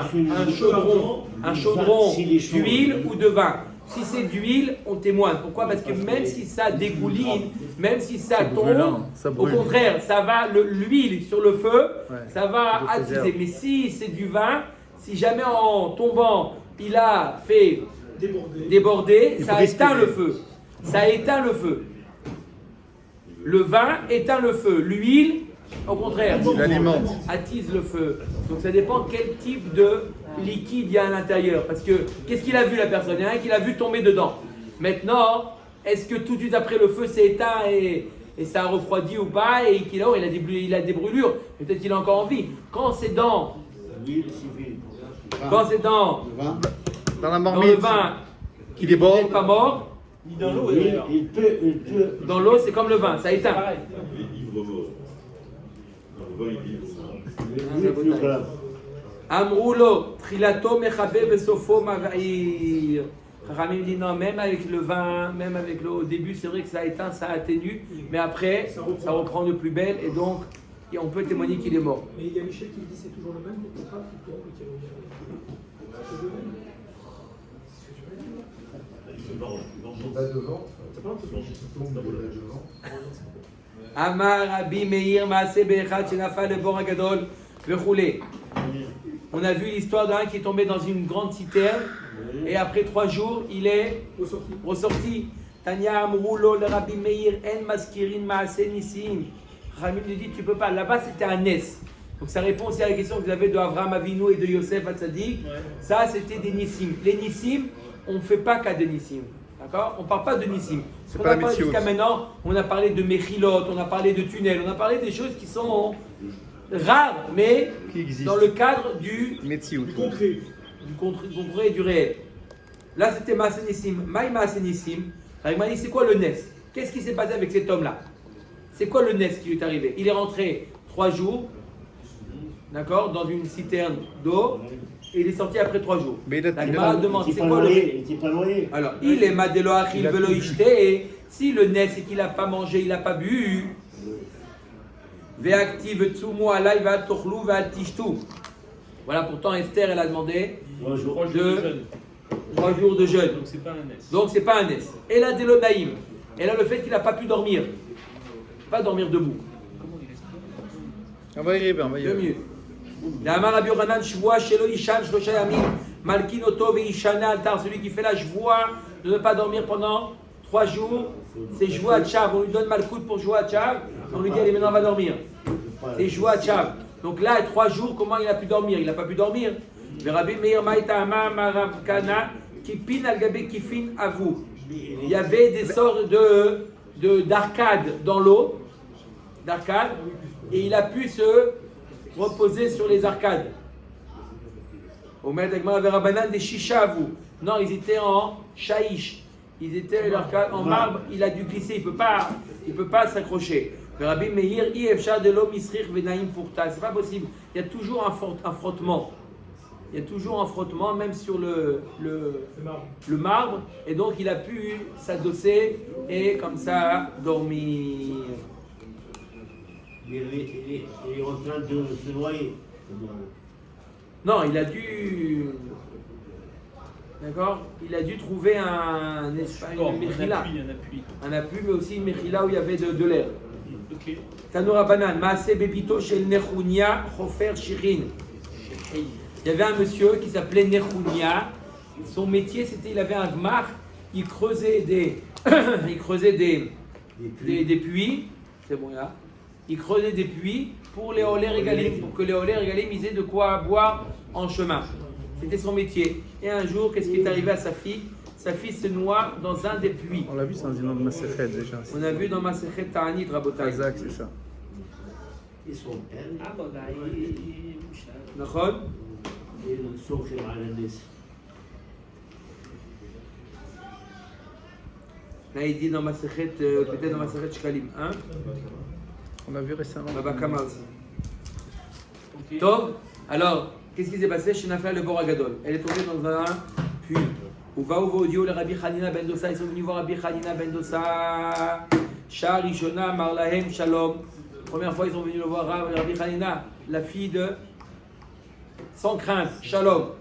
chaudron d'huile ou de vin. Si c'est d'huile, on témoigne. Pourquoi? Parce que même si ça dégouline, même si ça tombe, au contraire, ça va l'huile sur le feu, ça va attiser. Mais si c'est du vin, si jamais en tombant, il a fait déborder, ça éteint le feu. Ça éteint le feu. Le vin éteint le feu. L'huile, au contraire, attise le feu. Donc ça dépend quel type de liquide il y a à l'intérieur. Parce que qu'est-ce qu'il a vu la personne? Il y en a un qui l'a vu tomber dedans. Maintenant, est-ce que tout de suite après le feu s'est éteint et ça a refroidi ou pas? Et qu'il a des brûlures. Peut-être qu'il a encore envie. Quand c'est dans la marmite, le vin, qui déborde, il n'est pas mort. Ni dans l'eau, il peut. Dans l'eau, c'est comme le vin, ça éteint. Amroulo, trilato mechabe besofo mavair. Ramim dit non, même avec le vin, même avec l'eau, au début c'est vrai que ça éteint, ça atténue, mais après ça reprend de plus belle et donc on peut témoigner qu'il est mort. Mais il y a Michel qui dit c'est toujours le même, mais pas qui tombe et qui revient. C'est le même. Amar Rabbi Meir Maaseh Be'echad Shenafal le Bor Hagadol Vechoulé. On a vu l'histoire d'un qui est tombé dans une grande citerne et après 3 jours il est ressorti. Tanya Amroulo le Rabbi Meir En Maskirin Maaseh Nissim. Ramim lui dit tu peux pas. Là-bas c'était un Nes. Donc ça répond aussi à la question que vous avez de Avraham Avinu et de Yosef Hatzadik. Ça c'était des Nissim. Les Nissim, on ne fait pas qu'à des Nissim. D'accord? On ne parle pas de Nissim. On a parlé jusqu'à maintenant, on a parlé de Mechilot, on a parlé de tunnels, on a parlé des choses qui sont rares, mais dans le cadre du concret et du réel. Là, c'était Maaseh Nissim. Maï Maaseh Nissim. Il m'a dit, c'est quoi le Nes? Qu'est-ce qui s'est passé avec cet homme-là? C'est quoi le Nes qui lui est arrivé? Il est rentré 3 jours, d'accord, dans une citerne d'eau. Et il est sorti après 3 jours. La Gemara demande, c'est quoi le Nes? Alors, il est Madelo Achil Velo Ishte. Si le Nes c'est qu'il n'a pas mangé, il n'a pas bu. Ve'aktiv tsumu alay ve'al tochlu ve'al tishtu. Voilà, pourtant Esther, elle a demandé 3 jours de jeûne. Donc c'est pas un Nes. Et la Delonaïm. Elle a le fait qu'il n'a pas pu dormir. Pas dormir debout. On va y arriver, Le mieux. D'Amar Rabbi Yochanan, Shvoa Shelo Ishan Shlosha Yamim, Malkin Oto Veishana Altar, celui qui fait la Shvoa de ne pas dormir pendant 3 jours, c'est Shvoa Tchav. On lui donne Malkout pour Shvoa Tchav, on lui dit allez maintenant on va dormir. C'est Shvoa Tchav. Donc là, 3 jours, comment il a pu dormir? Il n'a pas pu dormir. Rabbi Meir Maïta Amar Marav Kana, Kipin Al-Gabe Kifin Avou. Il y avait des sortes d'arcades dans l'eau, d'arcades, et il a pu se reposer sur les arcades. Omer Dagmar Verabanan des Shisha à vous. Non, ils étaient en shaïch. Ils étaient en marbre, il a dû glisser, il peut pas s'accrocher. Rabbi Meir, Ifshar de l'homme Isrich Venaim Pourta. C'est pas possible. Il y a toujours un frottement. Il y a toujours un frottement, même sur le marbre. Et donc il a pu s'adosser et comme ça dormir. Il est en train de se noyer. Non, il a dû. D'accord? Il a dû trouver un mechila. Un appui, mais aussi une mechila où il y avait de l'air. Ok. Tanura Banan, Maase Bebito Shel Nechunia Chofer Shirin. Il y avait un monsieur qui s'appelait Nechunia. Son métier, c'était, il avait un gmar, il creusait des puits. C'est bon là. Il creusait des puits pour les Oler Egalim, pour que les Oler Egalim ils aient de quoi boire en chemin. C'était son métier. Et un jour, qu'est-ce qui est arrivé à sa fille? Sa fille se noie dans un des puits. On l'a vu, c'est un zinon de Masechet déjà. On a vu dans Masechet Ta'anit Rabotai. Exact, c'est ça. Ils sont tels. Ah bah, D'accord? Et ils sont chez Malanès. Là, il dit dans Masechet, peut-être dans Masechet Shkalim. Hein? On l'a vu récemment. Baba Kama aussi. Tov, alors, qu'est-ce qui s'est passé chez Nafel le Boragadol? Elle est tombée dans un puits. Où va audio le Rabbi Hanina ben Dosa? Ils sont venus voir Rabbi Hanina ben Dosa. Shah Rishona Marlahem Shalom. Première fois, ils sont venus le voir Rabbi Hanina, la fille de Sans crainte, Shalom.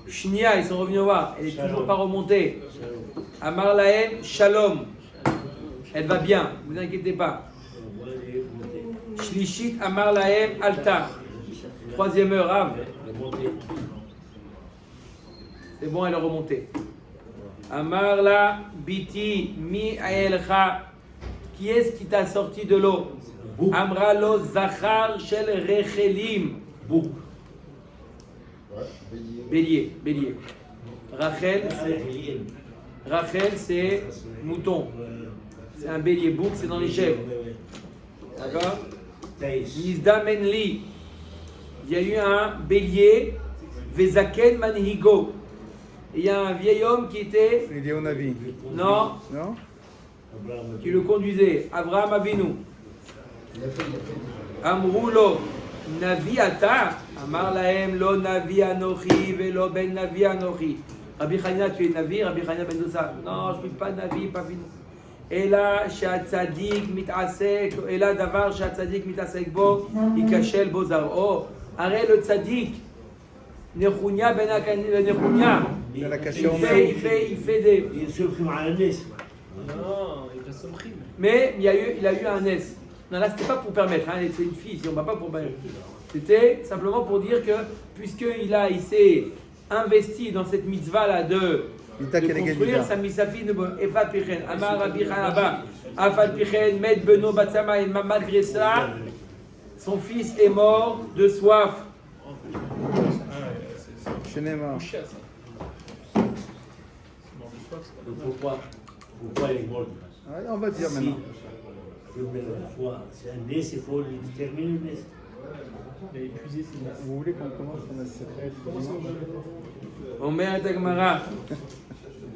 Shnia, ils sont revenus le voir. Elle n'est toujours pas remontée. Amar Lahem Shalom. Elle va bien, ne vous inquiétez pas. Shlishit Amar Lahem Alta. Troisième heure, Rav. C'est bon, elle est remontée. Amar la Biti Mi Aelcha. Qui est-ce qui t'a sorti de l'eau? Amra lo Zachar Shel Rechelim. Bélier, bélier. Rachel, c'est mouton. C'est un bélier. Bouc, c'est dans les chèvres. D'accord? Nizda Menli. Il y a eu un bélier. Vezaken Manhigo. Il y a un vieil homme qui était. Il est au Navi. Non. Non? Qui le conduisait. Abraham Avinu. Amroulo. Navi ata. Amar lahem lo Navi anochi velo ben Navi anochi. Rabbi Hanina, tu es Navi? Rabbi Hanina ben Dosa. Non, je ne suis pas Navi, pas Vinu. Ela shatzadik mitasek. Ela davar shatzadik mitasek bo. Ikashel bozar. Oh, arrête le tzadik. Nechunia ben Nechunia. Il fait des. Ils sont chez Malanès. Non, il reste au crime. Mais il a eu un S. Non, là, c'était pas pour permettre, hein, c'est une fille, si on ne va pas pour permettre. C'était simplement pour dire que, puisqu'il s'est investi dans cette mitzvah-là de construire sa mitzvah de Efat Pichen, Amar Rabbi Hanaba, Afat Pichen, Med Beno Batsama, et malgré ça, son fils est mort de soif. Chez Neymar. Pourquoi il est mort? On va dire maintenant. C'est un nez, il faut terminer le nez. Il a épuisé ses masses. Vous voulez qu'on commence à Masechet אומרת הגמרא,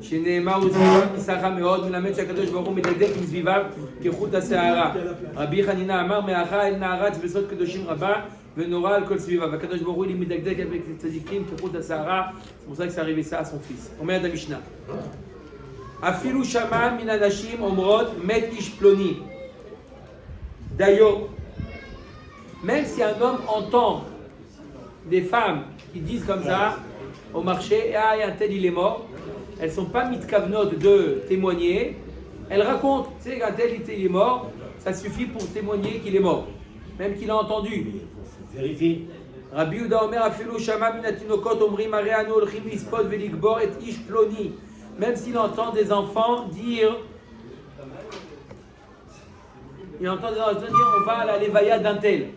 שנאמר ושכה מאוד מלמד שהקדוש ברוך הוא מדקדק מסביביו כחוט השערה. רבי חנינא אמר מאחה אל נערץ בסוד קדושים רבה ונורא על כל סביבה. והקדוש ברוך הוא מדקדק avec צדיקים כחוט השערה. C'est pour ça que c'est arrivé ça à son fils. אומרת המשנה. אפילו שמע מן הנשים אומרות מת איש פלוני. דיו. Même si un homme entend des femmes qui disent comme ça au marché, ah, un tel il est mort, elles ne sont pas mitkavnot de témoigner, elles racontent, tu sais, qu'un tel il est mort, ça suffit pour témoigner qu'il est mort, même qu'il a entendu. Vérifie. Rabbi Yehuda Omer afilu shama min hatinokot omrim arei anu holchim lispot velikbor et ish ploni. Même s'il entend des enfants dire, on va à la levaya d'un tel.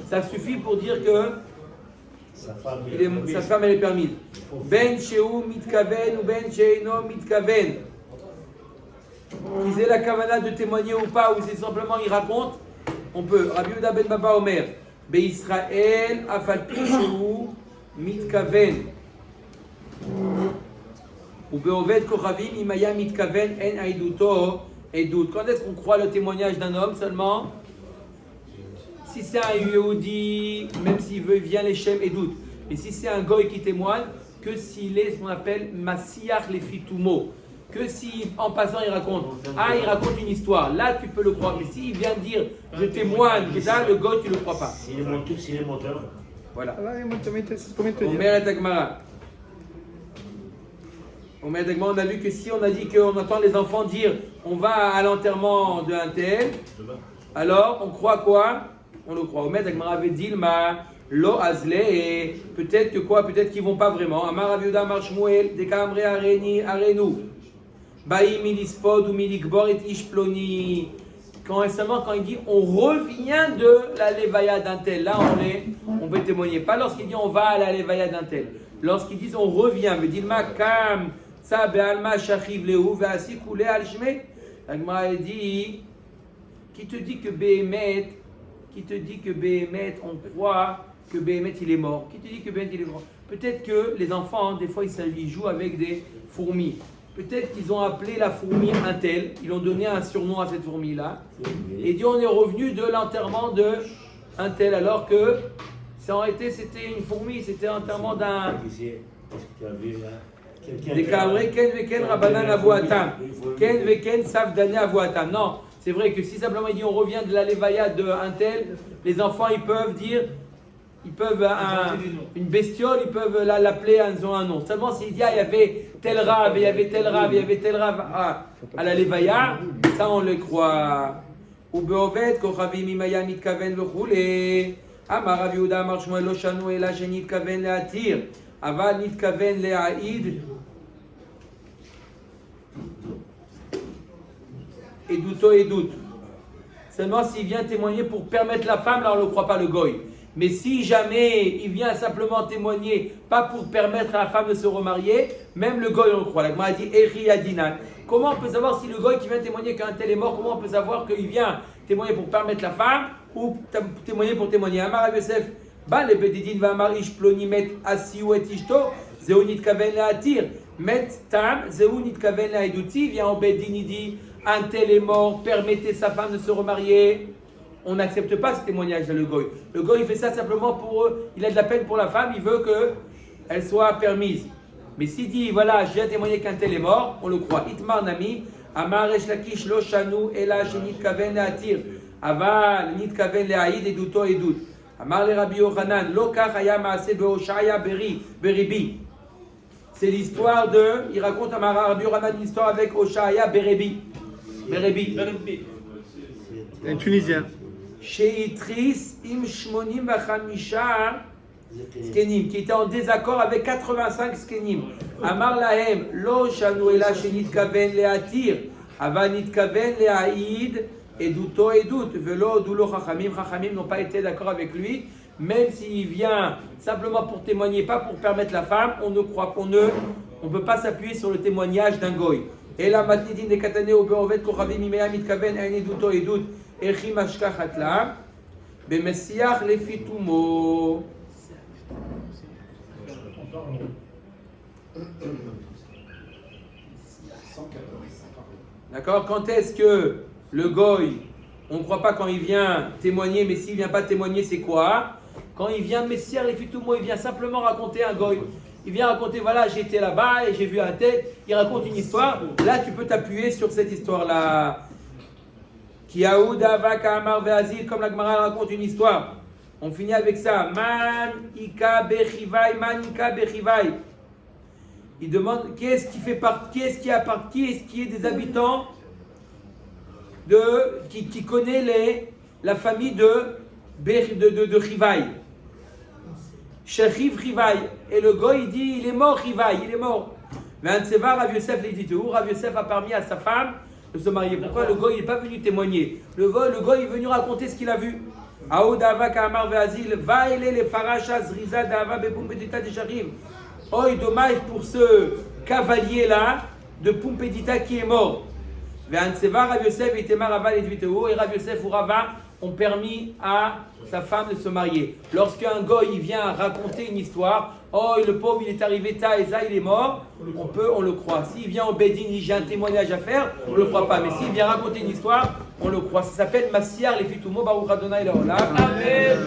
Ça suffit pour dire que sa femme elle est permise. Ben sheu mitkaven ou ben sheino mitkaven. Qu'ils aient la kavana de témoigner ou pas, ou c'est simplement il raconte, on peut. Rabbi Yehuda ben Baba Omer, Be Israël afal pi sheu mitkaven. Ou be oved kochavim imaya mitkaven en aiduto edut. Quand est-ce qu'on croit le témoignage d'un homme seulement? Si c'est un Yehudi, même s'il veut, il vient les Shem et doute. Mais si c'est un Goy qui témoigne, que s'il est ce qu'on appelle Masiach Lefitumo, que si en passant il raconte, il raconte une histoire, là tu peux le croire. Mais s'il vient dire je témoigne, là le Goy tu ne le crois pas. S'il est monteur. Voilà. Combien te dire? Omer et Agmara. On a vu que si on a dit qu'on entend les enfants dire on va à l'enterrement d'un tel, alors on croit quoi? On le croit. Omer Agmara avait dit lo azle, et peut-être que quoi? Peut-être qu'ils vont pas vraiment. Amar Aviuda Amar Shmuel Dekamre Arenu Baï milispod ou milikbor et ishploni. Quand il dit on revient de la levaya d'un tel, là on peut témoigner. Pas lorsqu'il dit on va à la levaya d'un tel. Lorsqu'ils disent on revient, mais dit kam sa be'alma shachiv lehu ve'asi koule al shme. L'Agmara dit qui te dit que Béhémet, on croit que Béhémet il est mort. Qui te dit que Béhémet il est mort? Peut-être que les enfants, des fois ils jouent avec des fourmis. Peut-être qu'ils ont appelé la fourmi un tel, ils ont donné un surnom à cette fourmi-là, et dit on est revenu de l'enterrement de un tel, alors que ça aurait été, c'était une fourmi, c'était l'enterrement d'un... Des cabrés, ken veken rabanan avoatam, ken veken savdane avoatam. Non, c'est vrai que si simplement il dit on revient de la levaya de un tel, les enfants ils peuvent dire, une bestiole, ils peuvent l'appeler un nom. Seulement s'il dit il y avait tel rave, il y avait tel rave, il y avait tel rave à la levaya, ça on le croit. Ou beovet kochavim imaya mitkaven v'chule. Amar Rav Yehuda Amar Shmuel lo shanu ela shenitkaven le'atir, aval nitkaven le'aid. Edout. Seulement s'il vient témoigner pour permettre la femme, là on ne le croit pas le goy. Mais si jamais il vient simplement témoigner, pas pour permettre à la femme de se remarier, même le goy on le croit. La Gemara dit Eri Adinan. Comment on peut savoir si le goy qui vient témoigner qu'un tel est mort, comment on peut savoir qu'il vient témoigner pour permettre la femme ou témoigner pour témoigner? Amar Rav Yosef, le bedidin va amar ish ploni met asiou et ishto, zeu nitkaven le'atir, met tam, zeu nitkaven le'aidouti, vient en bedin, il dit un tel est mort, permettez sa femme de se remarier. On n'accepte pas ce témoignage de le goy. Le goy il fait ça simplement pour eux, il a de la peine pour la femme, il veut qu'elle soit permise. Mais s'il dit voilà, j'ai témoigné qu'un tel est mort, on le croit. Itmar nami, amar resh lakish lo shanu ela shenit kaven le'atir, aval nit kaven le'aïd eduto edut. Amar le Rabbi Yochanan, lo kach haya maaseh be'Hoshaya beribi. C'est l'histoire il raconte à Rabbi Yochanan une histoire avec Hoshaya Berebi. Un Tunisien. Chez Itris, Im Shmonim Vachamisha Skenim, qui était en désaccord avec 85 Skenim. Amar Lahem, Lo Shanuela Shenit Kaven Leatir, Avanit Kaven Leaïd, Eduto Edut, Velo Dulo Chachamim. Chachamim n'ont pas été d'accord avec lui, même s'il vient simplement pour témoigner, pas pour permettre la femme, on ne croit qu'on on ne peut pas s'appuyer sur le témoignage d'un goy. Et la matnidin de katane au beovet kochavim imea mitkaven ein eduto edut echim ashkachat la bemessiach lefitumo. D'accord? Quand est-ce que le goy, on ne croit pas quand il vient témoigner, mais s'il ne vient pas témoigner, c'est quoi? Quand il vient messiach lefitumo, il vient simplement raconter un goy. Il vient raconter, voilà, j'étais là-bas et j'ai vu un tel, il raconte une histoire. Là, tu peux t'appuyer sur cette histoire-là. Kiaouda vaka amar ve'azil, comme la Gemara raconte une histoire. On finit avec ça. Man ika bechivai, man ika bechivai. Il demande qui est-ce qui est des habitants qui connaît la famille de Chivai. Shechiv Chivai. Et le goy, il dit, il est mort Chivai, il est mort. Mais un tseva, Rav Yosef l'a dit tout. Rav Yosef a permis à sa femme de se marier. Pourquoi le goy n'est pas venu témoigner? Le goy est venu raconter ce qu'il a vu. Aouda Avaka Amar Ve'azil, va ele le Farasha Zriza Dava Bepum Pedita de Shariv. Oh, dommage pour ce cavalier-là de Pumpedita qui est mort. Ve'an tseva, Rav Yosef et Temar Aval et Dviteo, et Rav Yosef ou Rava ont permis à sa femme de se marier. Lorsqu'un goy il vient raconter une histoire, oh le pauvre il est arrivé ta et ça il est mort, on le croit. S'il vient au Bedin, il dit j'ai un témoignage à faire, on le croit pas. Mais s'il vient raconter une histoire, on le croit. Ça s'appelle Massiar les Fitumo Baruch Adonai Laolam. Amen.